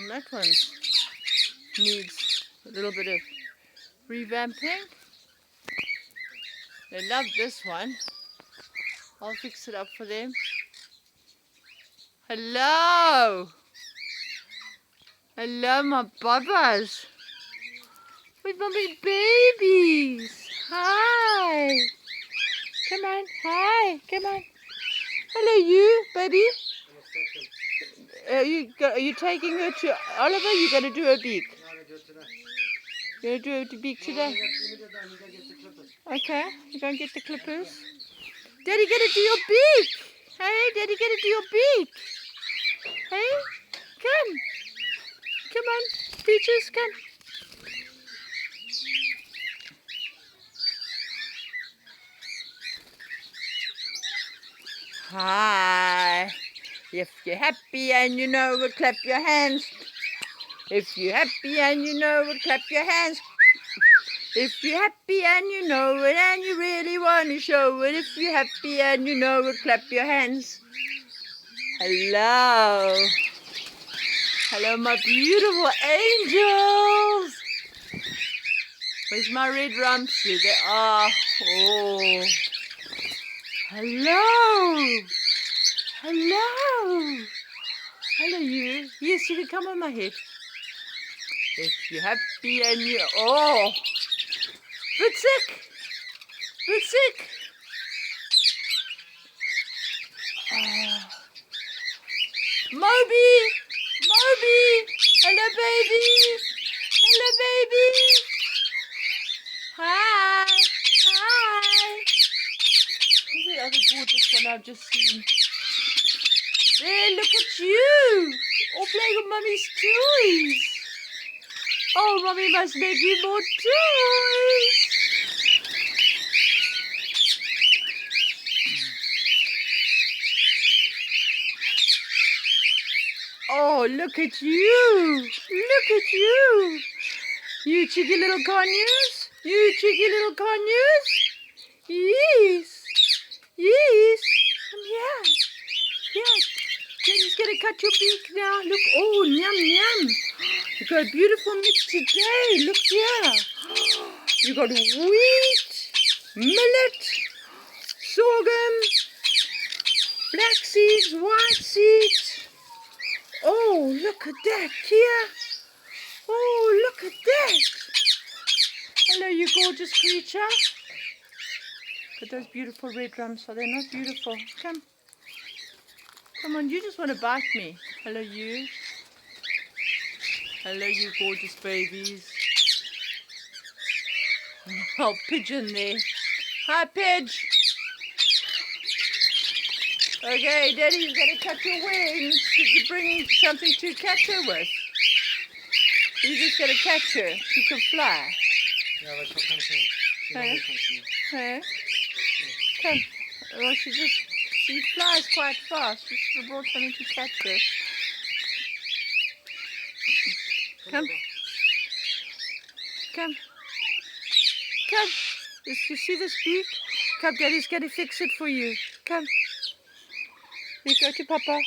That one needs a little bit of revamping. They love this one. I'll fix it up for them. Hello! Hello, my bubbas. With my babies. Hi. Come on. Hi. Come on. Hello, you, baby. Are you taking her to Oliver? You're going to do her beak. You're going to do her beak today? Okay. You're going to get the clippers. Daddy, going to do your beak. Hey, Daddy, going to do your beak. Hey, come. Come on, Peaches, come. Hi. If you're happy and you know it, clap your hands. If you're happy and you know it, clap your hands. If you're happy and you know it and you really want to show it. If you're happy and you know it, clap your hands. Hello. Hello, my beautiful angels. Where's my red rumps? Here they are. Oh. Hello. Hello. Hello, you. Yes, you can come on my head. If you're happy and you... Oh. Bit sick. Bit sick. Oh. Moby. Moby. Hello, baby. Hello, baby. Hi. Hi. Look at the other gorgeous one I've just seen. There, look at you. All playing with Mummy's toys. Oh, Mummy must make you more toys. Oh, look at you. Look at you. You cheeky little conures. You cheeky little conures. Yes. Yes. Come here. Yeah. Daddy's going to cut your beak now. Look. Oh, yum, yum. You got a beautiful mix today. Look here. You got wheat, millet, sorghum, black seeds, white seeds. Oh, look at that, Kia. Oh, look at that. Hello, you gorgeous creature. Look at those beautiful red rumps. Are they not beautiful? Come. Come on, you just want to bite me. Hello, you. Hello, you gorgeous babies. Oh, pigeon there. Hi, Pidge. Okay, Daddy's going to cut your wings. Did you bring something to catch her with? You're just going to catch her. She can fly. Hey? Hey? Come. Well, she flies quite fast. You should have brought something to catch her. Come. Come. Come. You see this beak? Come, Daddy's going to fix it for you. Come. You go to Papa.